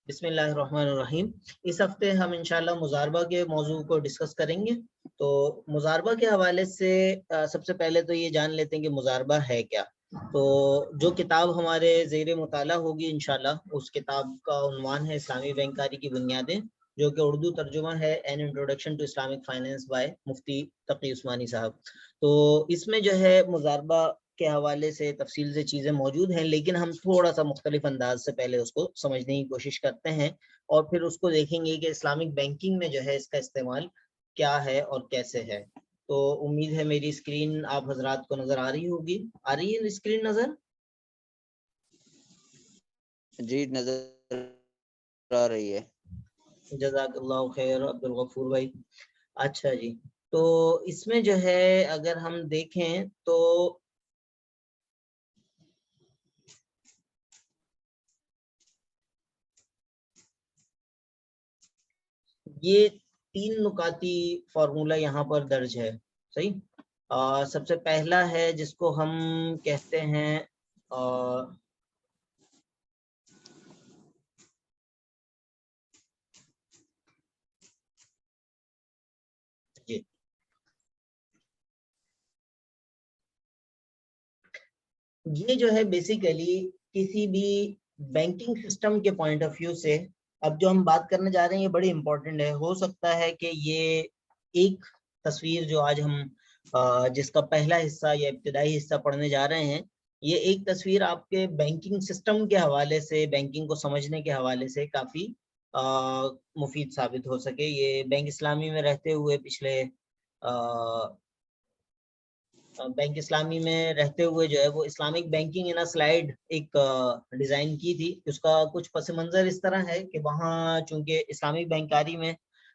بسم اللہ الرحمن الرحیم۔ اس ہفتے ہم انشاءاللہ مضاربہ کے موضوع کو ڈسکس کریں گے۔ تو مضاربہ کے حوالے سے سب سے پہلے تو یہ جان لیتے ہیں کہ مضاربہ ہے کیا۔ تو جو کتاب ہمارے زیر مطالعہ ہوگی انشاءاللہ، اس کتاب کا عنوان ہے اسلامی بینکاری کی بنیادیں، جو کہ اردو ترجمہ ہے an introduction to Islamic finance by Mufti Taqi Usmani صاحب۔ تو اس میں جو ہے مضاربہ کے حوالے سے تفصیل سے چیزیں موجود ہیں، لیکن ہم تھوڑا سا مختلف انداز سے پہلے اس کو سمجھنے کی کوشش کرتے ہیں، اور پھر اس کو دیکھیں گے کہ اسلامک بینکنگ میں جو ہے اس کا استعمال کیا ہے اور کیسے ہے۔ تو امید ہے میری اسکرین آپ حضرات کو نظر آ رہی ہوگی۔ آ رہی ہے اسکرین نظر؟ جی نظر آ رہی ہے۔ جزاک اللہ خیر عبدالغفور بھائی۔ اچھا جی، تو اس میں جو ہے اگر ہم دیکھیں تو یہ 3 نکاتی فارمولہ یہاں پر درج ہے، صحیح۔ سب سے پہلا ہے جس کو ہم کہتے ہیں جی یہ جو ہے بیسیکلی کسی بھی بینکنگ سسٹم کے پوائنٹ آف ویو سے اب جو ہم بات کرنے جا رہے ہیں یہ بڑی امپورٹنٹ ہے۔ ہو سکتا ہے کہ یہ ایک تصویر جو آج ہم جس کا پہلا حصہ یا ابتدائی حصہ پڑھنے جا رہے ہیں، یہ ایک تصویر آپ کے بینکنگ سسٹم کے حوالے سے، بینکنگ کو سمجھنے کے حوالے سے کافی مفید ثابت ہو سکے۔ یہ بینک اسلامی میں رہتے ہوئے بینک اسلامی میں رہتے ہوئے جو ہے وہ اسلامک بینکنگ ان سلائیڈ ایک ڈیزائن کی تھی۔ اس کا کچھ پس منظر اس طرح ہے کہ وہاں چونکہ اسلامک بینکاری میں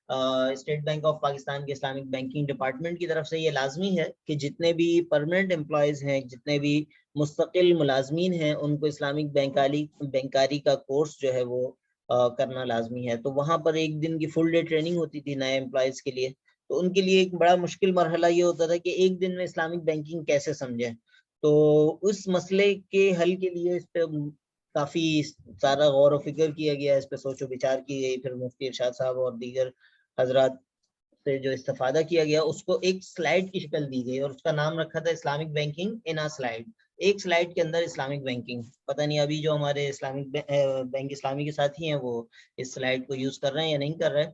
اسٹیٹ بینک آف پاکستان کے اسلامک بینکنگ ڈپارٹمنٹ کی طرف سے یہ لازمی ہے کہ جتنے بھی پرماننٹ امپلائیز ہیں، جتنے بھی مستقل ملازمین ہیں، ان کو اسلامک بینکاری کا کورس جو ہے وہ کرنا لازمی ہے۔ تو وہاں پر ایک دن کی فل ڈے ٹریننگ ہوتی تھی نئے امپلائیز کے لیے۔ تو ان کے لیے ایک بڑا مشکل مرحلہ یہ ہوتا تھا کہ ایک دن میں اسلامک بینکنگ کیسے سمجھیں۔ تو اس مسئلے کے حل کے لیے اس پہ کافی سارا غور و فکر کیا گیا، اس پہ سوچ و بچار کی گئی۔ پھر مفتی ارشاد صاحب اور دیگر حضرات سے جو استفادہ کیا گیا، اس کو ایک سلائیڈ کی شکل دی گئی، اور اس کا نام رکھا تھا Islamic banking in a slide. ایک سلائیڈ کے اندر اسلامک بینکنگ۔ پتہ نہیں ابھی جو ہمارے اسلامک بینک اسلامی کے ساتھی ہیں وہ اس سلائیڈ کو یوز کر رہے ہیں یا نہیں کر رہے،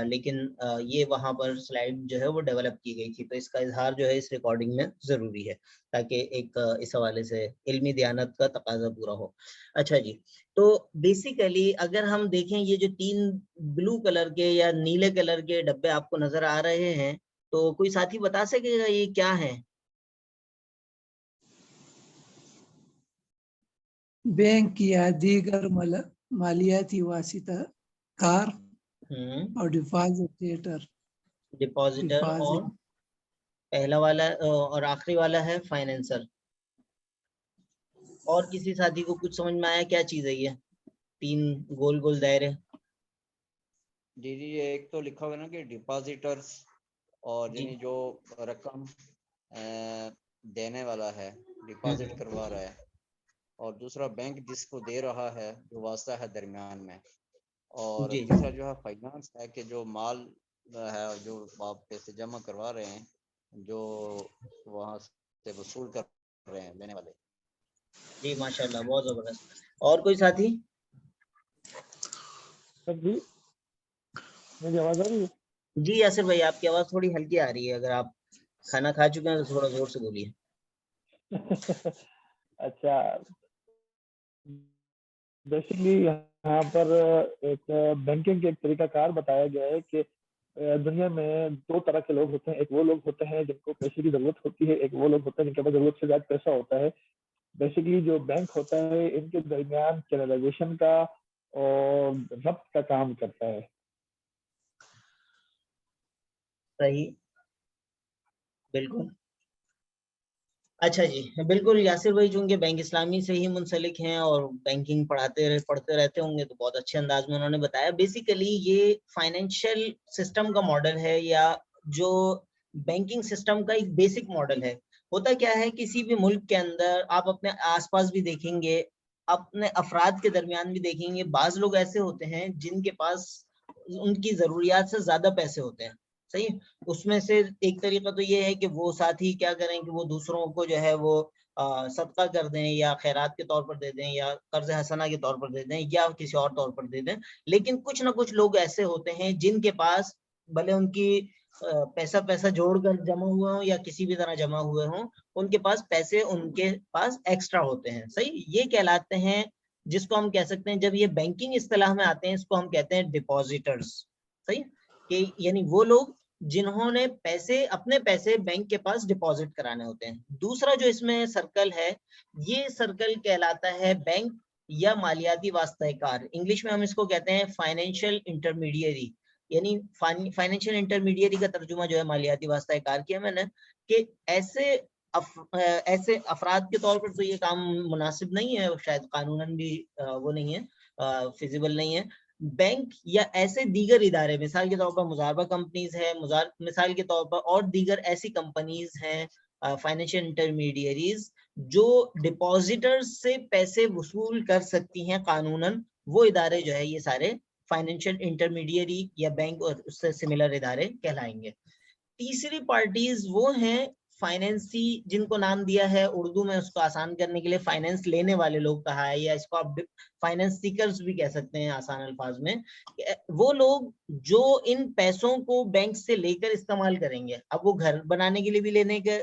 لیکن یہ وہاں پر سلائیڈ جو ہے وہ ڈیولپ کی گئی تھی۔ تو اس کا اظہار جو ہے اس ریکارڈنگ میں ضروری ہے تاکہ ایک اس حوالے سے علمی دیانت کا تقاضا پورا ہو۔ اچھا جی، تو بیسیکلی اگر ہم دیکھیں یہ جو 3 بلو کلر کے یا نیلے کلر کے ڈبے آپ کو نظر آ رہے ہیں، تو کوئی ساتھی بتا سکے گا یہ کیا ہے؟ بینک یا دیگر مالیاتی واسطہ کار اور ڈپازیٹر اور پہلا والا اور آخری والا ہے فائنینسر۔ اور کسی ساتھی کو کچھ سمجھ میں آیا کیا چیز ہے یہ 3 گول گول دائرے؟ جی یہ ایک تو لکھا ہوا نا کہ ڈپازیٹرز، اور یعنی جو رقم دینے والا ہے، ڈپازٹ کروا رہا ہے، اور دوسرا بینک جس کو دے رہا ہے جو واسطہ ہے درمیان میں، اور تیسرا جو ہے فائنانس ہے کہ جو مال ہے جو آپ پیسے جمع کروا رہے ہیں، جو وہاں سے وصول کر رہے ہیں لینے والے۔ جی ماشاءاللہ، بہت زبردست۔ اور کوئی ساتھی؟ جی میری آواز آ رہی ہے؟ جی یاسر بھائی آپ کی آواز تھوڑی ہلکی آ رہی ہے، اگر آپ کھانا کھا چکے ہیں تو تھوڑا زور سے بولیے۔ اچھا، بیسکلی یہاں پر ایک بینکنگ کے ایک طریقہ کار بتایا گیا ہے کہ دنیا میں 2 طرح کے لوگ ہوتے ہیں۔ ایک وہ لوگ ہوتے ہیں جن کو پیسے کی ضرورت ہوتی ہے، ایک وہ لوگ ہوتے ہیں جن کے پاس ضرورت سے زیادہ پیسہ ہوتا ہے۔ بیسکلی جو بینک ہوتا ہے ان کے درمیان چینلائزیشن کا اور ربط کا کام کرتا ہے۔ صحیح، بالکل۔ اچھا جی، بالکل یاسر بھائی چونکہ بینک اسلامی سے ہی منسلک ہیں اور بینکنگ پڑھتے رہتے ہوں گے تو بہت اچھے انداز میں انہوں نے بتایا۔ بیسیکلی یہ فائنینشیل سسٹم کا ماڈل ہے، یا جو بینکنگ سسٹم کا ایک بیسک ماڈل ہے۔ ہوتا کیا ہے کسی بھی ملک کے اندر آپ اپنے آس پاس بھی دیکھیں گے اپنے افراد کے درمیان بھی دیکھیں گے بعض لوگ ایسے ہوتے ہیں جن کے پاس ان کی ضروریات سے زیادہ پیسے ہوتے ہیں, صحیح. اس میں سے ایک طریقہ تو یہ ہے کہ وہ ساتھی کیا کریں کہ وہ دوسروں کو جو ہے وہ صدقہ کر دیں یا خیرات کے طور پر دے دیں یا قرض حسنہ کے طور پر دے دیں یا کسی اور طور پر دے دیں. لیکن کچھ نہ کچھ لوگ ایسے ہوتے ہیں جن کے پاس بھلے ان کی پیسہ جوڑ کر جمع ہوئے ہوں یا کسی بھی طرح جمع ہوئے ہوں, ان کے پاس پیسے ان کے پاس ایکسٹرا ہوتے ہیں, صحیح. یہ کہلاتے ہیں جس کو ہم کہہ سکتے ہیں, جب یہ بینکنگ اصطلاح میں آتے ہیں اس کو ہم کہتے ہیں ڈپازیٹرز, صحیح. کہ یعنی وہ لوگ جنہوں نے اپنے پیسے بینک کے پاس ڈپازٹ کرانے ہوتے ہیں. دوسرا جو اس میں سرکل ہے, یہ سرکل کہلاتا ہے بینک یا مالیاتی واسطہ کار. انگلش میں ہم اس کو کہتے ہیں فائنینشیل انٹرمیڈیری. یعنی فائنینشیل انٹرمیڈیری کا ترجمہ جو ہے مالیاتی واسطہ کار کیا میں نے, کہ ایسے افراد کے طور پر تو یہ کام مناسب نہیں ہے, شاید قانوناً بھی وہ نہیں ہے, فیزیبل نہیں ہے. بینک یا ایسے دیگر ادارے, مثال کے طور پر مضاربہ کمپنیز ہے, مثال کے طور پر اور دیگر ایسی کمپنیز ہیں فائنینشیل انٹرمیڈیریز جو ڈپازیٹر سے پیسے وصول کر سکتی ہیں قانوناً, وہ ادارے جو ہے یہ سارے فائنینشیل انٹرمیڈیری یا بینک اور اس سے سملر ادارے کہلائیں گے. تیسری پارٹیز وہ ہیں فائنینسی, جن کو نام دیا ہے اردو میں اس کو آسان کرنے کے لیے فائنینس لینے والے لوگ کہا ہے, یا اس کو آپ فائنینس سیکرز بھی کہہ سکتے ہیں آسان الفاظ میں. وہ لوگ جو ان پیسوں کو بینک سے لے کر استعمال کریں گے. اب وہ گھر بنانے کے لیے بھی لینے کے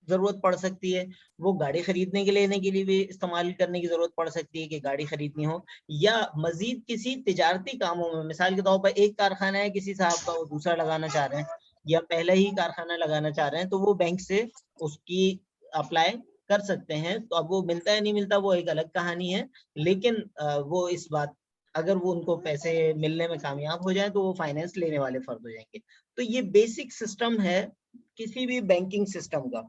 ضرورت پڑ سکتی ہے, وہ گاڑی خریدنے کے لینے کے لیے بھی استعمال کرنے کی ضرورت پڑ سکتی ہے کہ گاڑی خریدنی ہو, یا مزید کسی تجارتی کاموں میں, مثال کے طور پر ایک کارخانہ ہے کسی صاحب کا, وہ دوسرا لگانا چاہ رہے ہیں یا پہلے ہی کارخانہ لگانا چاہ رہے ہیں, تو وہ بینک سے اس کی اپلائی کر سکتے ہیں. تو اب وہ ملتا ہے نہیں ملتا وہ ایک الگ کہانی ہے, لیکن وہ اس بات اگر وہ ان کو پیسے ملنے میں کامیاب ہو جائیں تو وہ فائنینس لینے والے فرد ہو جائیں گے. تو یہ بیسک سسٹم ہے کسی بھی بینکنگ سسٹم کا.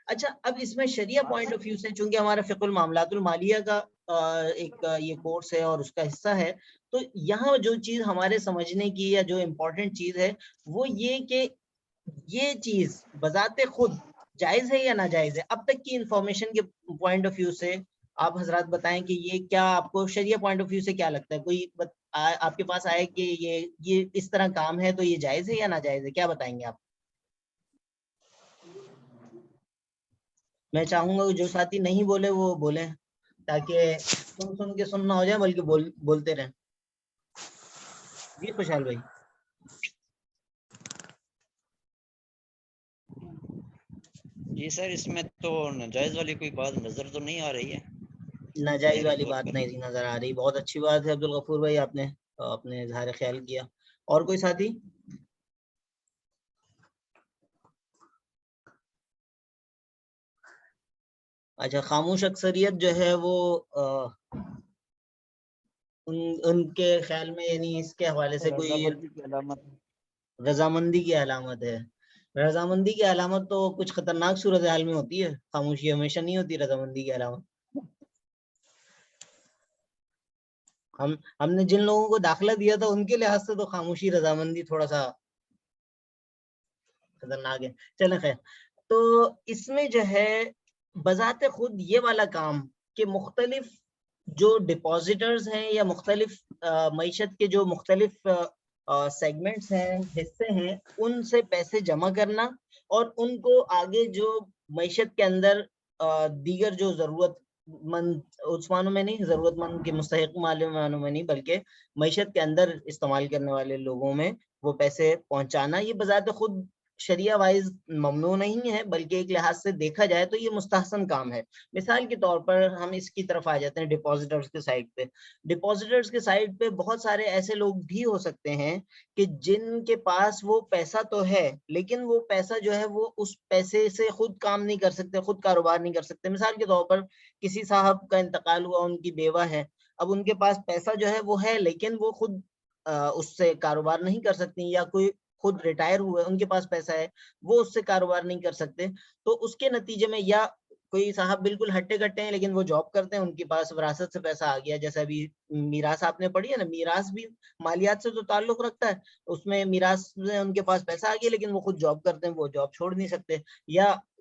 اچھا, اب اس میں شریعہ پوائنٹ آف ویو سے, چونکہ ہمارا فقہ المعاملات المالیہ کا ایک یہ کورس ہے اور اس کا حصہ ہے, تو یہاں جو چیز ہمارے سمجھنے کی یا جو امپورٹنٹ چیز ہے وہ یہ کہ یہ چیز بذات خود جائز ہے یا ناجائز ہے. اب تک کی انفارمیشن کے پوائنٹ آف ویو سے آپ حضرات بتائیں کہ یہ کیا آپ کو شریعہ پوائنٹ آف ویو سے کیا لگتا ہے, کوئی آپ کے پاس آئے کہ یہ اس طرح کام ہے تو یہ جائز ہے یا ناجائز ہے, کیا بتائیں گے آپ؟ میں چاہوں گا جو ساتھی نہیں بولے وہ بولیں تاکہ سن کے سننا ہو جائے بلکہ بولتے رہیں. جی خوشحال بھائی. جی سر, اس میں تو ناجائز والی کوئی بات نظر تو نہیں آ رہی ہے. ناجائز والی بات نہیں نظر آ رہی, بہت اچھی بات ہے عبدالغفور بھائی, آپ نے اپنے اظہار خیال کیا. اور کوئی ساتھی؟ اچھا, خاموش اکثریت جو ہے وہ ان کے خیال میں یعنی اس کے حوالے سے کوئی رضامندی کی علامت ہے. رضامندی کی علامت تو کچھ خطرناک صورتحال میں ہوتی ہے, خاموشی ہمیشہ نہیں ہوتی رضامندی کی علامت. ہم نے جن لوگوں کو داخلہ دیا تھا ان کے لحاظ سے تو خاموشی رضامندی تھوڑا سا خطرناک ہے. چلیں خیر, تو اس میں جو ہے بذات خود یہ والا کام کہ مختلف جو ڈپازیٹرز ہیں یا مختلف معیشت کے جو مختلف سیگمنٹس ہیں, حصے ہیں, ان سے پیسے جمع کرنا اور ان کو آگے جو معیشت کے اندر دیگر جو ضرورت مند, اس معنوں میں نہیں ضرورت مند کے مستحق معنوں میں نہیں بلکہ معیشت کے اندر استعمال کرنے والے لوگوں میں وہ پیسے پہنچانا, یہ بذات خود شریعہ وائز ممنوع نہیں ہے بلکہ ایک لحاظ سے دیکھا جائے تو یہ مستحسن کام ہے. مثال کے طور پر ہم اس کی طرف آ جاتے ہیں ڈپازیٹرز کے سائڈ پہ. ڈپازیٹرز کے سائڈ پہ بہت سارے ایسے لوگ بھی ہو سکتے ہیں کہ جن کے پاس وہ پیسہ تو ہے لیکن وہ پیسہ جو ہے وہ اس پیسے سے خود کام نہیں کر سکتے, خود کاروبار نہیں کر سکتے. مثال کے طور پر کسی صاحب کا انتقال ہوا, ان کی بیوہ ہے, اب ان کے پاس پیسہ جو ہے وہ ہے لیکن وہ خود اس سے کاروبار نہیں کر سکتی, یا کوئی خود ریٹائر ہوئے ان کے پاس پیسہ ہے وہ اس سے کاروبار نہیں کر سکتے. تو اس کے نتیجے میں, یا کوئی صاحب بالکل ہٹے کٹے ہیں لیکن وہ جاب کرتے ہیں, ان کے پاس وراثت سے پیسہ آ گیا, جیسا ابھی میراث آپ نے پڑھی ہے نا, میراث بھی مالیات سے تو تعلق رکھتا ہے, اس میں میراث میں ان کے پاس پیسہ آ گیا لیکن وہ خود جاب کرتے ہیں, وہ جاب چھوڑ نہیں سکتے. یا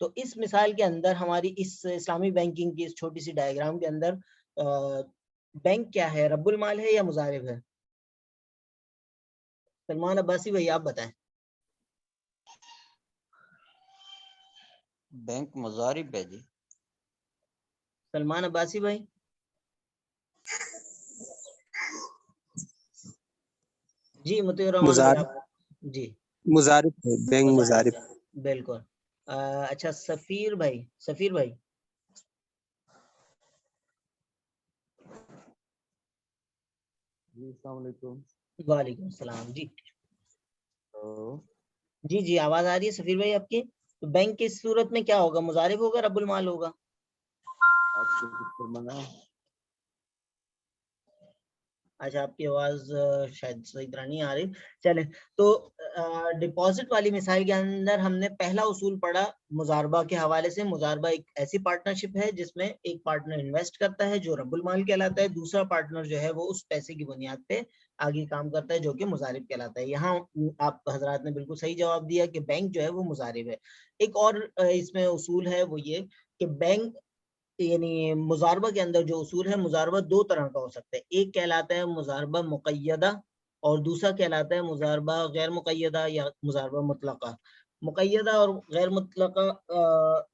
تو اس مثال کے اندر ہماری اس اسلامی بینکنگ کی اس چھوٹی سی ڈائیگرام کے اندر بینک کیا ہے؟ رب المال ہے یا مضارب ہے؟ سلمان عباسی بھائی آپ بتائیں. بینک مضارب ہے جی. سلمان عباسی بھائی. جی مطیع الرحمان بھائی آپ. جی مضارب ہے، بینک مضارب. بالکل. اچھا سفیر بھائی. سفیر بھائی جی السلام علیکم. وعلیکم السلام. جی ہلو. جی جی آواز آ رہی ہے سفیر بھائی آپ کی. تو بینک کی صورت میں کیا ہوگا؟ مضارب ہوگا رب المال ہوگا؟ آپ کو کچھ فرمانا ہے؟ اچھا آپ کی آواز شاید صحیح طرح نہیں آ رہی. چلیں تو ڈپازٹ والی مثال کے اندر ہم نے پہلا اصول پڑھا مضاربہ کے حوالے سے. مضاربہ ایک ایسی پارٹنرشپ ہے جس میں ایک پارٹنر انویسٹ کرتا ہے جو رب المال کہلاتا ہے, دوسرا پارٹنر جو ہے وہ اس پیسے کی بنیاد پہ آگے کام کرتا ہے جو کہ مضارب کہلاتا ہے. یہاں آپ حضرات نے بالکل صحیح جواب دیا کہ بینک جو ہے وہ مضارب ہے. ایک اور اس میں اصول ہے وہ یہ کہ بینک یعنی مضاربہ کے اندر جو اصول ہے, مضاربہ دو طرح کا ہو سکتا ہے. ایک کہلاتا ہے مضاربہ مقیدہ اور دوسرا کہلاتا ہے مضاربہ غیر مقیدہ یا مضاربہ مطلقہ. مقیدہ اور غیر مطلقہ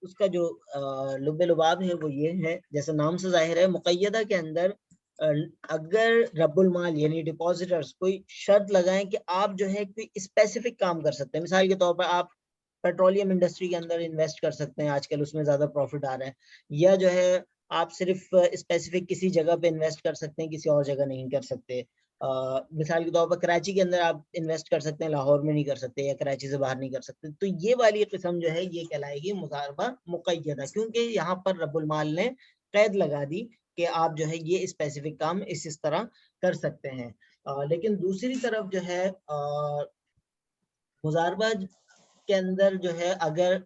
اس کا جو لب لباب ہے وہ یہ ہے, جیسے نام سے ظاہر ہے, مقیدہ کے اندر اگر رب المال یعنی ڈپازیٹرز کوئی شرط لگائیں کہ آپ جو ہے کوئی اسپیسیفک کام کر سکتے ہیں. مثال کے طور پر آپ پیٹرولیم انڈسٹری کے اندر انویسٹ کر سکتے ہیں, آج کل اس میں زیادہ پروفٹ آ رہا ہے, یا جو ہے آپ صرف اسپیسیفک کسی جگہ پہ انویسٹ کر سکتے ہیں, کسی اور جگہ نہیں کر سکتے. مثال کے طور پر کراچی کے اندر آپ انویسٹ کر سکتے ہیں, لاہور میں نہیں کر سکتے یا کراچی سے باہر نہیں کر سکتے. تو یہ والی قسم جو ہے یہ کہلائے گی مضاربہ مقیدہ, کیونکہ یہاں پر رب المال نے قید لگا دی کہ آپ جو ہے یہ اسپیسیفک کام اس طرح کر سکتے ہیں. لیکن دوسری طرف جو ہے مضاربہ کے اندر جو ہے اگر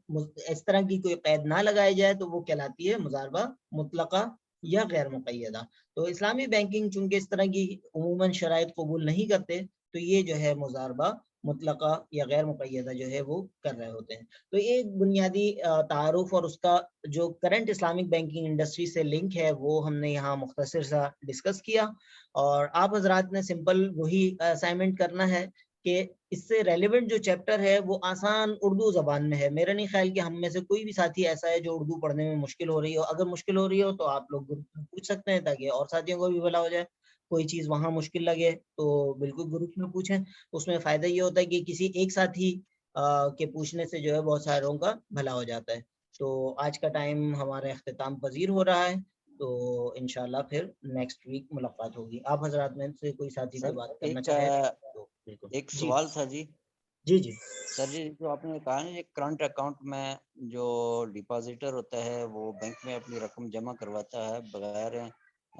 اس طرح کی کوئی قید نہ لگائی جائے تو وہ کہلاتی ہے مضاربہ مطلقہ یا غیر مقیدہ. تو اسلامی بینکنگ چونکہ اس طرح کی عموماً شرائط قبول نہیں کرتے تو یہ جو ہے مضاربہ مطلقہ یا غیر مقیدہ جو ہے وہ کر رہے ہوتے ہیں. تو ایک بنیادی تعارف اور اس کا جو کرنٹ اسلامک بینکنگ انڈسٹری سے لنک ہے وہ ہم نے یہاں مختصر سا ڈسکس کیا, اور آپ حضرات نے سمپل وہی اسائنمنٹ کرنا ہے کہ اس سے ریلیونٹ جو چیپٹر ہے وہ آسان اردو زبان میں ہے. میرا نہیں خیال کہ ہم میں سے کوئی بھی ساتھی ایسا ہے جو اردو پڑھنے میں مشکل ہو رہی ہو. اگر مشکل ہو رہی ہو تو آپ لوگ پوچھ سکتے ہیں تاکہ اور ساتھیوں کو بھی بھلا ہو جائے. کوئی چیز وہاں مشکل لگے تو بالکل گروپ میں پوچھیں. اس میں فائدہ یہ ہوتا ہے کہ کسی ایک ساتھی کے پوچھنے سے جو ہے بہت ساروں کا بھلا ہو جاتا ہے. تو آج کا ٹائم ہمارا اختتام پذیر ہو رہا ہے, تو انشاءاللہ پھر نیکسٹ ویک ملاقات ہوگی. آپ حضرات میں سے کوئی ساتھی سے بات کرنا چاہے تو بالکل. ایک سوال تھا جی. جی جی سر جی جو آپ نے کہا نا یہ کرنٹ اکاؤنٹ میں جو ڈپازیٹر ہوتا ہے وہ بینک میں اپنی رقم جمع کرواتا ہے بغیر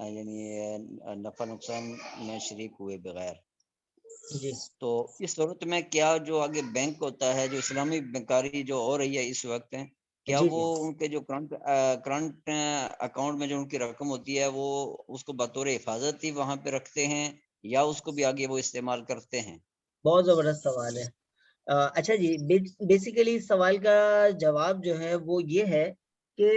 یعنی نفع نقصان میں شریک ہوئے بغیر. جی تو اس صورت میں کیا جو آگے بینک ہوتا ہے جو اسلامی بینکاری جو ہو رہی ہے اس وقت, کیا جی وہ ان کے جو کرنٹ اکاؤنٹ میں جو ان کی رقم ہوتی ہے وہ اس کو بطور حفاظت ہی وہاں پہ رکھتے ہیں یا اس کو بھی آگے وہ استعمال کرتے ہیں؟ بہت زبردست سوال ہے. اچھا جی, بیسیکلی اس سوال کا جواب جو ہے وہ یہ ہے کہ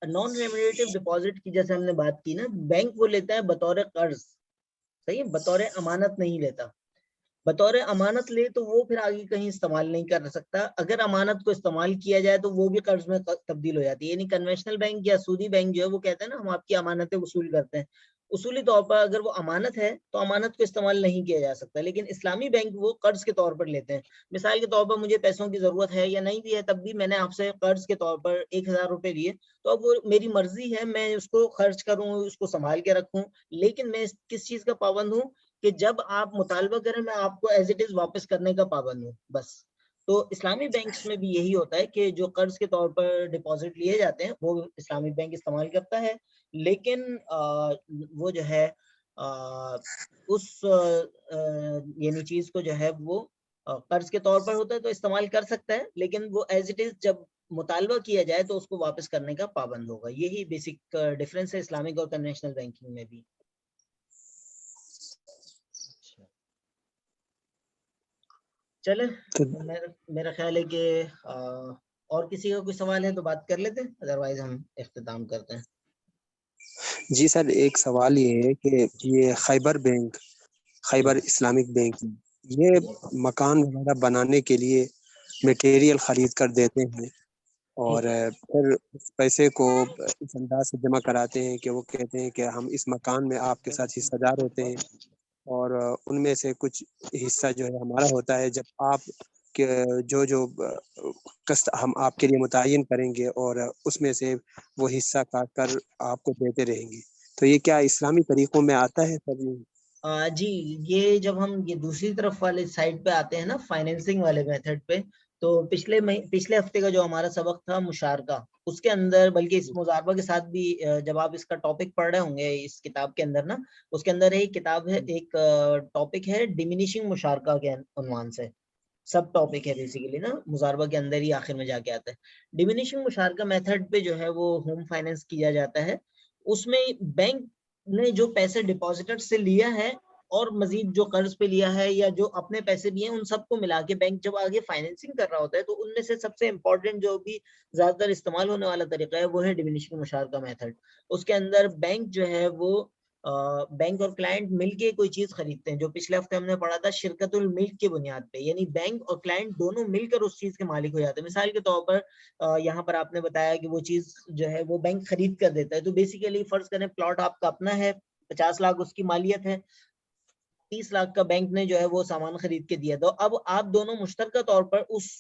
نان ریمونیٹیو ڈپازٹ کی جیسے ہم نے بات کی نا, بینک وہ لیتا ہے بطور قرض, صحیح, بطور امانت نہیں لیتا. بطور امانت لے تو وہ پھر آگے کہیں استعمال نہیں کر سکتا. اگر امانت کو استعمال کیا جائے تو وہ بھی قرض میں تبدیل ہو جاتی ہے. یعنی کنونشنل بینک یا سودی بینک جو ہے وہ کہتے ہیں نا ہم آپ کی امانتیں وصول کرتے ہیں, اصولی طور پر اگر وہ امانت ہے تو امانت کو استعمال نہیں کیا جا سکتا. لیکن اسلامی بینک وہ قرض کے طور پر لیتے ہیں. مثال کے طور پر مجھے پیسوں کی ضرورت ہے یا نہیں بھی ہے, تب بھی میں نے آپ سے قرض کے طور پر 1000 روپے لیے, تو اب وہ میری مرضی ہے میں اس کو خرچ کروں, اس کو سنبھال کے رکھوں, لیکن میں کس چیز کا پابند ہوں کہ جب آپ مطالبہ کریں میں آپ کو ایز اٹ از واپس کرنے کا پابند ہوں بس. تو اسلامی بینکس میں بھی یہی ہوتا ہے کہ جو قرض کے طور پر ڈپازٹ لیے جاتے ہیں وہ اسلامی بینک استعمال کرتا ہے, لیکن وہ جو ہے اس یعنی چیز کو جو ہے وہ قرض کے طور پر ہوتا ہے تو استعمال کر سکتا ہے, لیکن وہ ایز اٹ از جب مطالبہ کیا جائے تو اس کو واپس کرنے کا پابند ہوگا. یہی بیسک ڈفرینس ہے اسلامک اور کنونشنل بینکنگ میں بھی. چلے میرا خیال ہے کہ اور کسی کا کوئی سوال ہے تو بات کر لیتے ہیں, ادروائز ہم اختتام کرتے ہیں. جی سر, ایک سوال یہ ہے کہ یہ خیبر اسلامک بینک, یہ مکان وغیرہ بنانے کے لیے مٹیریل خرید کر دیتے ہیں اور پھر اس پیسے کو اس انداز سے جمع کراتے ہیں کہ وہ کہتے ہیں کہ ہم اس مکان میں آپ کے ساتھ حصہ دار ہوتے ہیں, اور ان میں سے کچھ حصہ جو ہے ہمارا ہوتا ہے جب آپ کے جو قسط ہم آپ کے لیے متعین کریں گے, اور اس میں سے وہ حصہ کاٹ کر آپ کو دیتے رہیں گے. تو یہ کیا اسلامی طریقوں میں آتا ہے سر؟ جی, یہ جب ہم یہ دوسری طرف والے سائڈ پہ آتے ہیں نا, فائنینسنگ والے میتھڈ پہ, تو پچھلے ہفتے کا جو ہمارا سبق تھا مشارکہ, اس کے اندر بلکہ اس مضاربہ کے ساتھ بھی جب آپ اس کا ٹاپک پڑھ رہے ہوں گے اس کتاب کے اندر نا, اس کے اندر ایک کتاب ہے, ایک ٹاپک ہے ڈیمینیشنگ مشارکہ کے عنوان سے, سب ٹاپک ہے بیسیکلی نا, مضاربہ کے اندر ہی آخر میں جا کے آتا ہے. ڈیمینیشنگ مشارکہ میتھڈ پہ جو ہے وہ ہوم فائنینس کیا جاتا ہے. اس میں بینک نے جو پیسے ڈپازیٹر سے لیا ہے اور مزید جو قرض پہ لیا ہے یا جو اپنے پیسے بھی ہیں, ان سب کو ملا کے بینک جب آگے فائنینسنگ کر رہا ہوتا ہے, تو ان میں سے سب سے امپورٹنٹ جو بھی زیادہ تر استعمال ہونے والا طریقہ ہے وہ ہے ڈیمینیشنگ مشارکہ میتھڈ. اس کے اندر بینک جو ہے وہ بینک اور کلائنٹ مل کے کوئی چیز خریدتے ہیں, جو پچھلے ہفتے ہم نے پڑھا تھا شرکت الملک کی بنیاد پہ, یعنی بینک اور کلائنٹ دونوں مل کر اس چیز کے مالک ہو جاتے ہیں. مثال کے طور پر یہاں پر آپ نے بتایا کہ وہ چیز جو ہے وہ بینک خرید کر دیتا ہے, تو بیسیکلی فرض کریں پلاٹ آپ کا اپنا ہے, 50 لاکھ اس کی مالیت ہے, 30 لاکھ کا بینک نے جو ہے وہ سامان خرید کے دیا. تو اب آپ دونوں مشترکہ طور پر اس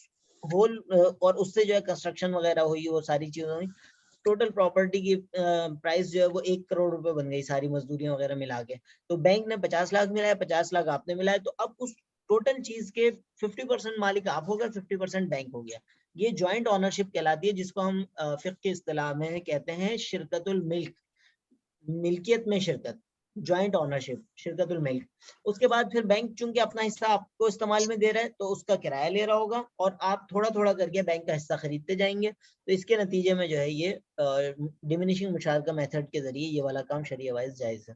ہول اور اس سے جو ہے کنسٹرکشن وغیرہ ہوئی, وہ ساری چیزیں ہوئی, ٹوٹل پراپرٹی کی پرائس جو ہے وہ 1 کروڑ روپے بن گئی, ساری مزدوریاں وغیرہ ملا کے. تو بینک نے 50 لاکھ ملا ہے, 50 لاکھ آپ نے ملا ہے, تو اب اس ٹوٹل چیز کے 50% مالک آپ ہو گئے, 50% بینک ہو گیا. یہ جوائنٹ آنرشپ کہلاتی ہے, جس کو ہم فقہ کی اصطلاح میں کہتے ہیں شرکت الملک, ملکیت میں شرکت, جوائنٹ آنرشپ, شرکت الملک. اس کے بعد پھر بینک چونکہ اپنا حصہ آپ کو استعمال میں دے رہا ہے, تو اس کا کرایہ لے رہا ہوگا, اور آپ تھوڑا تھوڑا کر کے بینک کا حصہ خریدتے جائیں گے. تو اس کے نتیجے میں جو ہے یہ ڈیمینیشنگ مشارکہ میتھڈ کے ذریعے یہ والا کام شرعیہ وائز جائز ہے.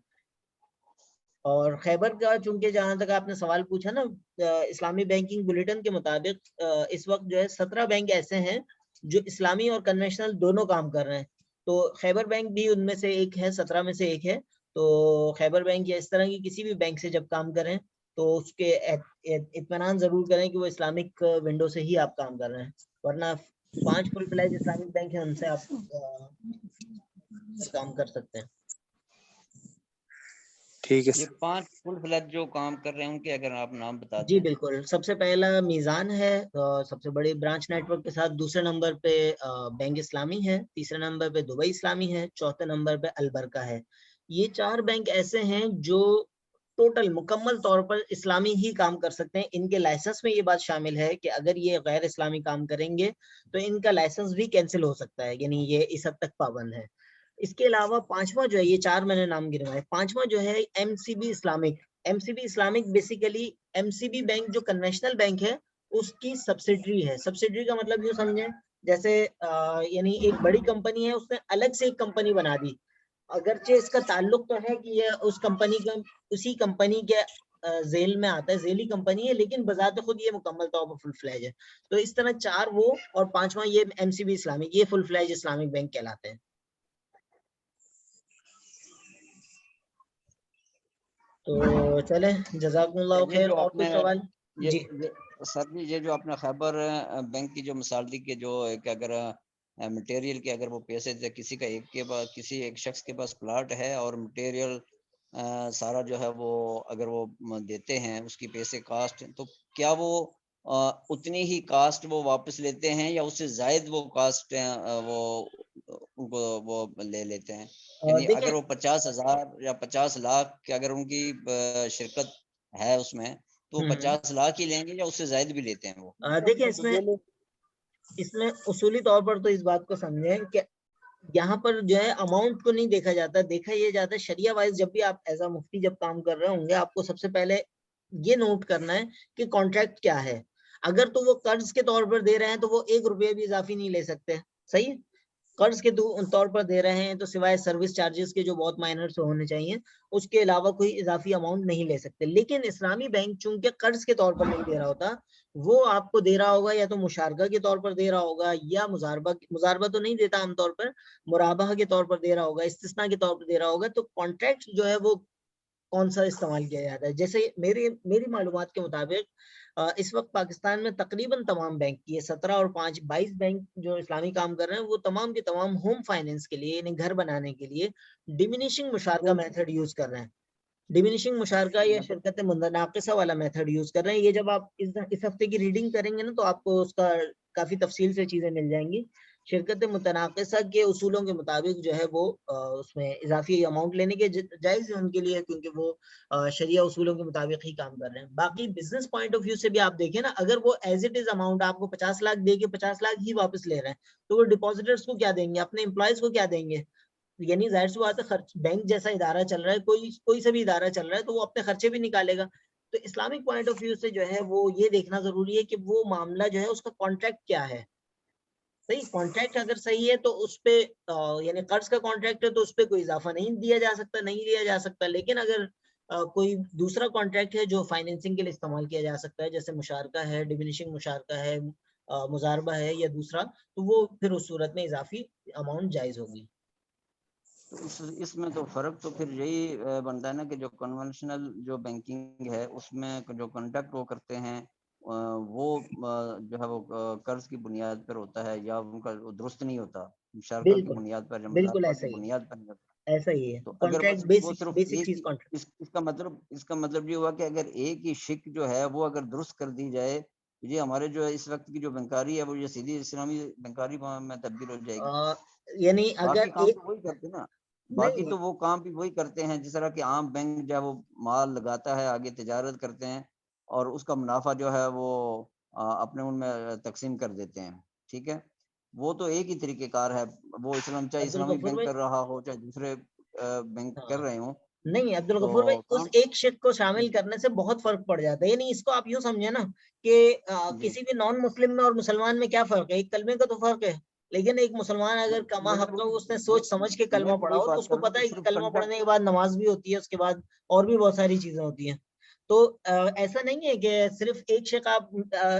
اور خیبر کا چونکہ جہاں تک آپ نے سوال پوچھا نا, اسلامی بینکنگ بلیٹن کے مطابق اس وقت جو ہے 17 بینک ایسے ہیں جو اسلامی اور کنونشنل دونوں کام کر رہے ہیں. تو خیبر بینک بھی ان میں سے ایک ہے, 17 میں سے ایک ہے. تو خیبر بینک یا اس طرح کی کسی بھی بینک سے جب کام کریں تو اس کے اطمینان ضرور کریں کہ وہ اسلامک ونڈو سے ہی آپ کام کر رہے ہیں, ورنہ 5 فل فلیج اسلامک بینک ہیں, ان سے آپ کام کر سکتے ہیں. ٹھیک ہے یہ 5 فل فلیج جو کام کر رہے ہیں ان کے اگر آپ نام بتا دیں. جی بالکل. سب سے پہلا میزان ہے, سب سے بڑے برانچ نیٹ ورک کے ساتھ. دوسرے نمبر پہ بینک اسلامی ہے. تیسرے نمبر پہ دبئی اسلامی ہے. چوتھے نمبر پہ البرکہ ہے. یہ 4 بینک ایسے ہیں جو ٹوٹل مکمل طور پر اسلامی ہی کام کر سکتے ہیں. ان کے لائسنس میں یہ بات شامل ہے کہ اگر یہ غیر اسلامی کام کریں گے تو ان کا لائسنس بھی کینسل ہو سکتا ہے, یعنی یہ اس حد تک پابند ہے. اس کے علاوہ 5واں جو ہے, یہ 4 میں نے نام گنوائے, 5واں جو ہے M C B Islamic. M C B Islamic basically M C B bank جو کنونشنل بینک ہے اس کی سبسیڈری ہے. سبسیڈری کا مطلب یوں سمجھیں جیسے یعنی ایک بڑی کمپنی ہے, اس نے الگ سے ایک کمپنی بنا دی, اگرچہ اس کا تعلق تو ہے کہ یہ اس کمپنی کا اسی کمپنی کے ذیل میں آتا ہے, ذیلی کمپنی ہے, لیکن بذات خود یہ مکمل طور پر فل فلیج ہے. تو اس طرح 4 وہ اور 5واں یہ ایم سی بی اسلامک, یہ فل فلیج اسلامک بینک کہلاتے ہیں. تو چلیں, جزاکم اللہ خیر. اور کوئی سوال؟ جی سر جی, یہ جو اپنا خیبر بینک کی جو مثال دی کہ جو کہ اگر مٹیریل کے اگر وہ پیسے دے, کسی کا ایک کے پاس, کسی ایک شخص کے پاس پلاٹ ہے اور مٹیریل سارا جو ہے وہ اگر وہ دیتے ہیں اس کی پیسے کاسٹ, تو کیا وہ اتنی ہی کاسٹ وہ واپس لیتے ہیں یا اس سے زائد وہ کاسٹ وہ ان کو وہ لے لیتے ہیں؟ یعنی اگر وہ 50,000 یا 50 لاکھ کی اگر ان کی شرکت ہے اس میں, تو 50 لاکھ ہی لیں گے یا اس سے زائد بھی لیتے ہیں وہ؟ دیکھیں اس میں اصولی طور پر تو اس بات کو سمجھیں کہ یہاں پر جو ہے اماؤنٹ کو نہیں دیکھا جاتا, دیکھا یہ جاتا ہے شریعہ وائز. جب بھی آپ ایز اے مفتی جب کام کر رہے ہوں گے, آپ کو سب سے پہلے یہ نوٹ کرنا ہے کہ کانٹریکٹ کیا ہے. اگر تو وہ قرض کے طور پر دے رہے ہیں تو وہ 1 روپیہ بھی اضافی نہیں لے سکتے, صحیح ہے. قرض کے طور پر دے رہے ہیں تو سوائے سروس چارجز کے جو بہت مائنر سے ہونے چاہیے اس کے علاوہ کوئی اضافی اماؤنٹ نہیں لے سکتے. لیکن اسلامی بینک چونکہ قرض کے طور پر نہیں دے رہا ہوتا, وہ آپ کو دے رہا ہوگا یا تو مشارکہ کے طور پر دے رہا ہوگا یا مزاربہ تو نہیں دیتا عام طور پر, مرابحہ کے طور پر دے رہا ہوگا, استثناء کے طور پر دے رہا ہوگا. تو کانٹریکٹ جو ہے وہ کون سا استعمال کیا جاتا ہے؟ جیسے میری معلومات کے مطابق اس وقت پاکستان میں تقریباً تمام بینک یہ 17 اور 5 22 بینک جو اسلامی کام کر رہے ہیں وہ تمام کے تمام ہوم فائنینس کے لیے یعنی گھر بنانے کے لیے ڈیمینیشنگ مشارکہ میتھڈ یوز کر رہے ہیں. ڈیمینیشنگ مشارکہ یا شرکت متناقصہ والا میتھڈ یوز کر رہے ہیں. یہ جب آپ اس ہفتے کی ریڈنگ کریں گے نا تو آپ کو اس کا کافی تفصیل سے چیزیں مل جائیں گی. شرکت متناقصہ کے اصولوں کے مطابق جو ہے وہ اس میں اضافی اماؤنٹ لینے کے جائز ہے ان کے لیے, کیونکہ وہ شریعہ اصولوں کے مطابق ہی کام کر رہے ہیں. باقی بزنس پوائنٹ آف ویو سے بھی آپ دیکھیں نا, اگر وہ ایز اٹ از اماؤنٹ آپ کو 50 لاکھ دے کے 50 لاکھ ہی واپس لے رہے ہیں تو وہ ڈپازیٹرز کو کیا دیں گے, اپنے امپلائیز کو کیا دیں گے؟ یعنی ظاہر سی بات ہے بینک جیسا ادارہ چل رہا ہے, کوئی سا بھی ادارہ چل رہا ہے تو وہ اپنے خرچے بھی نکالے گا. تو اسلامک پوائنٹ آف ویو سے جو ہے وہ یہ دیکھنا ضروری ہے کہ وہ معاملہ جو ہے اس کا کانٹریکٹ کیا ہے. صحیح کانٹریکٹ اگر صحیح ہے تو اس پہ یعنی قرض کا کانٹریکٹ ہے تو اس پہ کوئی اضافہ نہیں دیا جا سکتا. لیکن اگر کوئی دوسرا کانٹریکٹ ہے جو فائنینسنگ کے لیے استعمال کیا جا سکتا ہے, جیسے مشارکہ ہے, ڈیمینیشنگ مشارکہ ہے, مزاربہ ہے یا دوسرا, تو وہ پھر اس صورت میں اضافی اماؤنٹ جائز ہوگی. اس میں تو فرق تو پھر یہی بنتا ہے نا کہ جو کنونشنل جو بینکنگ ہے اس میں جو کنڈکٹ وہ کرتے ہیں وہ جو ہے وہ قرض کی بنیاد پر ہوتا ہے یا ان کا درست نہیں ہوتا, مشارکہ کی بنیاد پر یا بالکل مزاربہ کی بنیاد پر. ایسا ہی ہے. تو اگر کانٹریکٹ وہ صرف بیسک ایک چیز کانٹریکٹ. اس کا مطلب یہ ہوا کہ اگر ایک ہی شک جو ہے وہ اگر درست کر دی جائے, یہ ہمارے جو اس وقت کی جو بینکاری ہے وہ یہ سیدھی اسلامی بینکاری میں تبدیل ہو جائے گی. یعنی اگر باقی کام تو وہی کرتے نا, باقی نہیں تو وہ کام بھی وہی کرتے ہیں جس طرح کہ عام بینک جو ہے وہ مال لگاتا ہے, آگے تجارت کرتے ہیں اور اس کا منافع جو ہے وہ اپنے ان میں تقسیم کر دیتے ہیں. ٹھیک ہے, وہ تو ایک ہی طریقہ کار ہے, وہ چاہے اسلامی بینک کر رہا ہو چاہے دوسرے بینک کر رہے ہوں. نہیں عبدالغفور بھائی, اس ایک شک کو شامل کرنے سے بہت فرق پڑ جاتا ہے. یعنی اس کو آپ یوں سمجھے نا کہ کسی بھی نان مسلم میں اور مسلمان میں کیا فرق ہے؟ ایک کلمے کا تو فرق ہے, لیکن ایک مسلمان اگر کما حق کا اس نے سوچ سمجھ کے کلمہ پڑھا ہو تو اس کو پتا ہے کہ کلمہ پڑھنے کے بعد نماز بھی ہوتی ہے, اس کے بعد اور بھی بہت ساری چیزیں ہوتی ہیں. تو ایسا نہیں ہے کہ صرف ایک شک آپ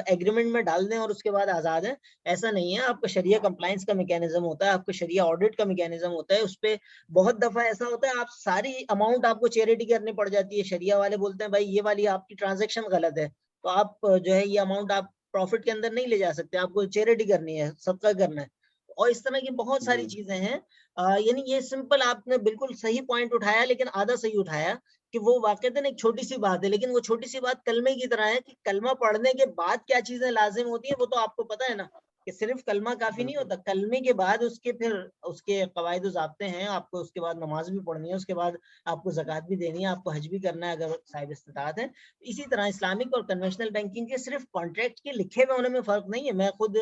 ایگریمنٹ میں ڈال دیں اور اس کے بعد آزاد ہیں. ایسا نہیں ہے. آپ کا شریعہ کمپلائنس کا میکینزم ہوتا ہے, آپ کا شریعہ آڈٹ کا میکینزم ہوتا ہے. اس پہ بہت دفعہ ایسا ہوتا ہے آپ ساری اماؤنٹ آپ کو چیریٹی کرنی پڑ جاتی ہے. شریعہ والے بولتے ہیں بھائی یہ والی آپ کی ٹرانزیکشن غلط ہے, تو آپ جو ہے یہ اماؤنٹ آپ پروفٹ کے اندر نہیں لے جا سکتے, آپ کو چیریٹی کرنی ہے, صدقہ کرنا ہے. اور اس طرح کی بہت ساری چیزیں ہیں. یعنی یہ سمپل آپ نے بالکل صحیح پوائنٹ اٹھایا, لیکن آدھا صحیح اٹھایا کہ وہ واقعتاً ایک چھوٹی سی بات ہے, لیکن وہ چھوٹی سی بات کلمے کی طرح ہے کہ کلمہ پڑھنے کے بعد کیا چیزیں لازم ہوتی ہیں وہ تو آپ کو پتا ہے نا کہ صرف کلمہ کافی نہیں ہوتا. کلمے کے بعد اس کے پھر اس کے قواعد و ضابطے ہیں, آپ کو اس کے بعد نماز بھی پڑھنی ہے, اس کے بعد آپ کو زکوٰۃ بھی دینی ہے, آپ کو حج بھی کرنا ہے اگر صاحب استطاعت ہے. اسی طرح اسلامک اور کنونشنل بینکنگ کے صرف کانٹریکٹ کے لکھے ہوئے ہونے میں فرق نہیں ہے. میں خود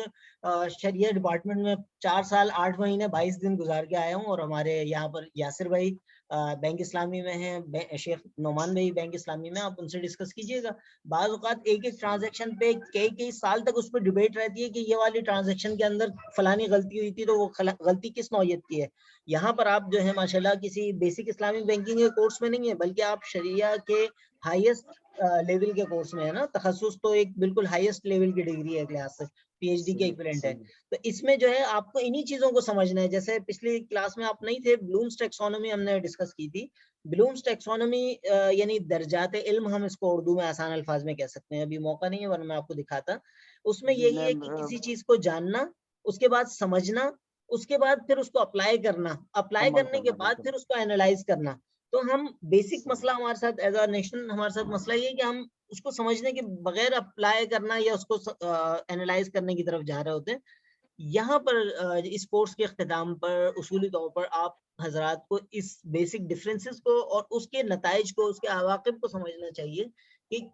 شریعہ ڈپارٹمنٹ میں 4 سال 8 مہینے 22 دن گزار کے آیا ہوں, اور ہمارے یہاں پر یاسر بھائی بینک اسلامی میں ہیں, شیخ نعمان بھائی بینک اسلامی میں, آپ ان سے ڈسکس کیجئے گا. بعض اوقات ایک ٹرانزیکشن پہ کئی سال تک اس پہ ڈیبیٹ رہتی ہے کہ یہ والی ٹرانزیکشن کے اندر فلانی غلطی ہوئی تھی, تو وہ غلطی کس نوعیت کی ہے. یہاں پر آپ جو ہے ماشاءاللہ کسی بیسک اسلامک بینکنگ کے کورس میں نہیں ہے, بلکہ آپ شریعہ کے ہائیسٹ لیول کے کورس میں ہے نا. تخصص تو ایک بالکل ہائیسٹ لیول کی ڈگری ہے, ایک لحاظ سے پی ایچ ڈی کے ایکویلنٹ ہے. تو اس میں جو ہے آپ کو انہی چیزوں کو سمجھنا ہے. جیسے پچھلی کلاس میں آپ نہیں تھے, بلومز ٹیکسونومی ہم نے ڈسکس کی تھی. بلومز ٹیکسونومی یعنی درجات علم, ہم اس کو اردو میں آسان الفاظ میں کہہ سکتے ہیں. ابھی موقع نہیں ہے ورنہ میں آپ کو دکھاتا. اس میں یہی ہے کہ کسی چیز کو جاننا, اس کے بعد سمجھنا, اس کے بعد پھر اس کو اپلائی کرنا, اپلائی کرنے کے بعد پھر اس کو اینالائز کرنا. تو ہم بیسک مسئلہ ہمارے ساتھ ایز اے نیشن ہمارے ساتھ مسئلہ یہ ہے کہ ہم اس کو سمجھنے کے بغیر اپلائی کرنا یا اس کو اینالائز کرنے کی طرف جا رہے ہوتے ہیں. یہاں پر اس کورس کے اختتام پر اصولی طور پر آپ حضرات کو اس بیسک ڈفرینسز کو اور اس کے نتائج کو, اس کے عواقب کو سمجھنا چاہیے کہ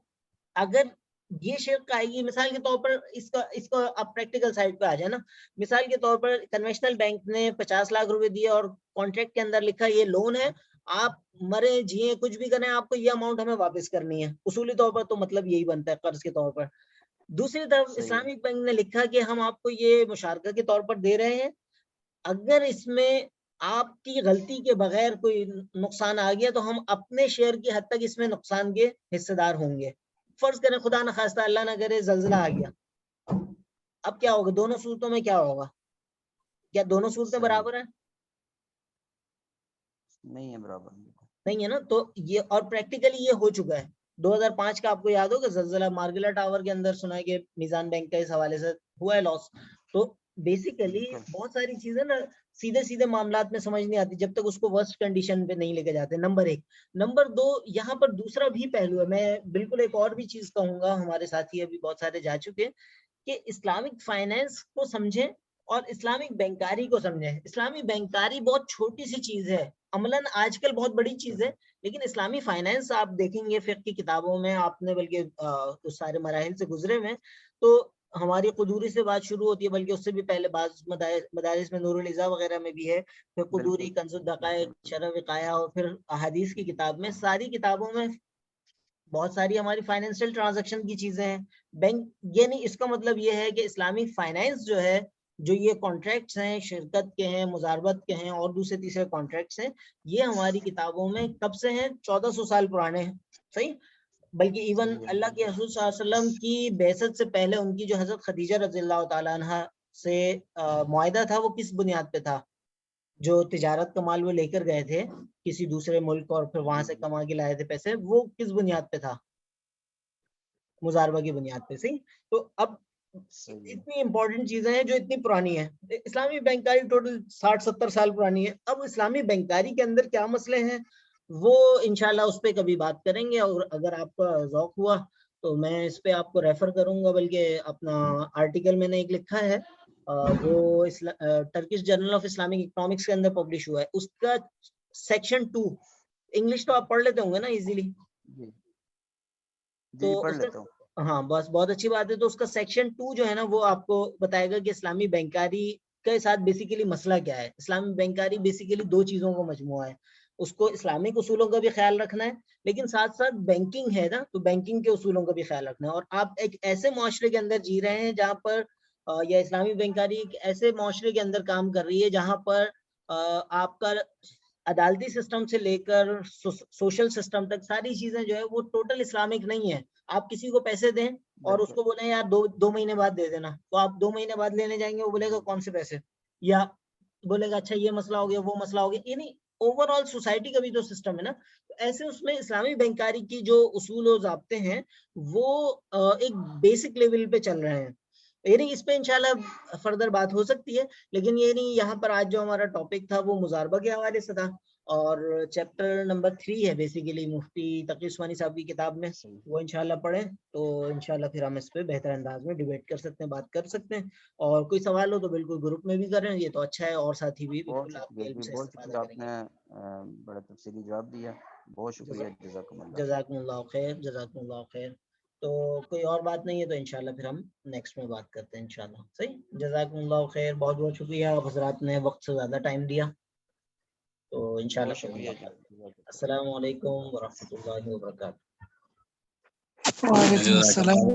اگر یہ شرک آئے گی. مثال کے طور پر اس کو آپ پریکٹیکل سائڈ پہ آ جائے نا. مثال کے طور پر کنونشنل بینک نے 50 لاکھ روپے دیے اور کانٹریکٹ کے اندر لکھا یہ لون ہے, آپ مرے جیے کچھ بھی کریں آپ کو یہ اماؤنٹ ہمیں واپس کرنی ہے. اصولی طور پر تو مطلب یہی بنتا ہے قرض کے طور پر. دوسری طرف اسلامک بینک نے لکھا کہ ہم آپ کو یہ مشارکہ کے طور پر دے رہے ہیں, اگر اس میں آپ کی غلطی کے بغیر کوئی نقصان آ گیا تو ہم اپنے شیئر کی حد تک اس میں نقصان کے حصے دار ہوں گے. فرض کریں خدا نخواستہ اللہ نہ کرے زلزلہ آ گیا, اب کیا ہوگا؟ دونوں صورتوں میں کیا ہوگا؟ کیا دونوں صورتیں برابر ہیں؟ نہیں ہے برابر, نہیں ہے نا. تو یہ اور پریکٹیکلی یہ ہو چکا ہے. 2005 کا آپ کو یاد ہوگا زلزلہ مارگلا ٹاور کے اندر سنا ہے کہ میزان بینک کا اس حوالے سے ہوا ہے لاس. تو بیسیکلی بہت ساری چیزیں نا سیدھے سیدھے معاملات میں سمجھ نہیں آتی جب تک اس کو ورسٹ کنڈیشن پہ نہیں لے کے جاتے. نمبر 1. نمبر 2, یہاں پر دوسرا بھی پہلو ہے. میں بالکل ایک اور بھی چیز کہوں گا, ہمارے ساتھی ابھی بہت سارے جا چکے, کہ اسلامک فائنینس کو سمجھیں اور اسلامک بینکاری کو سمجھیں. اسلامی بینکاری بہت چھوٹی سی چیز ہے, عملاً آج کل بہت بڑی چیز ہے, لیکن اسلامی فائنینس آپ دیکھیں گے فقہ کی کتابوں میں, آپ نے بلکہ اس سارے مراحل سے گزرے ہوئے, تو ہماری قدوری سے بات شروع ہوتی ہے, بلکہ اس سے بھی پہلے بعض مدارس میں نور الاضاء وغیرہ میں بھی ہے, پھر قدوری, کنز الدقائق, شرح وقایہ, اور پھر احادیث کی کتاب میں, ساری کتابوں میں بہت ساری ہماری فائنینشیل ٹرانزیکشن کی چیزیں ہیں. بینک یعنی اس کا مطلب یہ ہے کہ اسلامی فائنینس جو ہے, جو یہ کانٹریکٹس ہیں شرکت کے ہیں, مزاربت کے ہیں, اور دوسرے تیسرے کانٹریکٹس ہیں, یہ ہماری کتابوں میں کب سے ہیں؟ 1400 سال پرانے ہیں. صحیح. بلکہ ایون اللہ کے رسول صلی اللہ علیہ وسلم کی بعثت سے پہلے ان کی جو حضرت خدیجہ رضی اللہ تعالیٰ عنہ سے معاہدہ تھا, وہ کس بنیاد پہ تھا؟ جو تجارت کا مال وہ لے کر گئے تھے کسی دوسرے ملک اور پھر وہاں سے کما کے لائے تھے پیسے, وہ کس بنیاد پہ تھا؟ مزاربہ کی بنیاد پہ. صحیح. تو اب اتنی امپورٹنٹ چیزیں ہیں جو اتنی پرانی ہیں. اسلامی بینکاری ٹوٹل 60-70 سال پرانی ہے. اب اسلامی بینکاری کے اندر کیا مسئلے ہیں وہ انشاءاللہ اس پہ کبھی بات کریں گے, اور اگر آپ کا ذوق ہوا تو میں اس پہ آپ کو ریفر کروں گا. بلکہ اپنا آرٹیکل میں نے ایک لکھا ہے, وہ Turkish journal of Islamic economics کے اندر پبلش ہوا ہے. اس کا سیکشن 2 انگلش تو آپ پڑھ لیتے ہوں گے نا ایزیلی؟ تو ہاں بس بہت اچھی بات ہے. تو اس کا سیکشن 2 جو ہے نا وہ آپ کو بتائے گا کہ اسلامی بینکاری کے ساتھ بیسیکلی مسئلہ کیا ہے. اسلامی بینکاری بیسیکلی 2 چیزوں کا مجموعہ ہے. اس کو اسلامک اصولوں کا بھی خیال رکھنا ہے, لیکن ساتھ ساتھ بینکنگ ہے نا, تو بینکنگ کے اصولوں کا بھی خیال رکھنا ہے. اور آپ ایک ایسے معاشرے کے اندر جی رہے ہیں جہاں پر یا اسلامی بینکاری ایک ایسے معاشرے کے اندر کام کر رہی ہے جہاں پر آپ کا عدالتی سسٹم سے لے کر سوشل سسٹم تک ساری چیزیں جو ہے وہ ٹوٹل اسلامک نہیں ہے. آپ کسی کو پیسے دیں اور اس کو بولیں یار 2 مہینے بعد دے دینا, تو آپ 2 مہینے بعد لینے جائیں گے, وہ بولے گا کون سے پیسے, یا بولے گا اچھا یہ مسئلہ ہو گیا وہ مسئلہ ہو گیا. یعنی اوور آل سوسائٹی کا بھی جو سسٹم ہے نا, ایسے اس میں اسلامی بینکاری کی جو اصول و ضابطے ہیں وہ ایک بیسک لیول پہ چل رہے ہیں. یعنی اس پہ انشاءاللہ فردر بات ہو سکتی ہے, لیکن یہ نہیں, یہاں پر آج جو ہمارا ٹاپک تھا وہ مزاربہ کے حوالے سے تھا, اور چیپٹر نمبر 3 ہے بیسیکلی مفتی تقی عثمانی صاحب کی کتاب میں, وہ انشاءاللہ پڑھیں تو انشاءاللہ پھر ہم اس پہ بہتر انداز میں ڈیبیٹ کر سکتے ہیں, بات کر سکتے ہیں. اور کوئی سوال ہو تو بالکل گروپ میں بھی کریں, یہ تو اچھا ہے, اور ساتھی بھی بالکل آپ کی ہیلپ سے استفادہ کریں گے. بڑا تفصیلی جواب دیا, بہت شکریہ. جزاکم اللہ خیر, جزاکم اللہ خیر. تو کوئی اور بات نہیں ہے تو انشاءاللہ پھر ہم نیکسٹ میں بات کرتے ہیں انشاءاللہ. صحیح. جزاکم اللہ خیر, بہت بہت شکریہ, آپ حضرات نے وقت سے زیادہ ٹائم دیا. تو انشاءاللہ شکریہ. السلام علیکم ورحمۃ اللہ وبرکاتہ. وعلیکم السلام.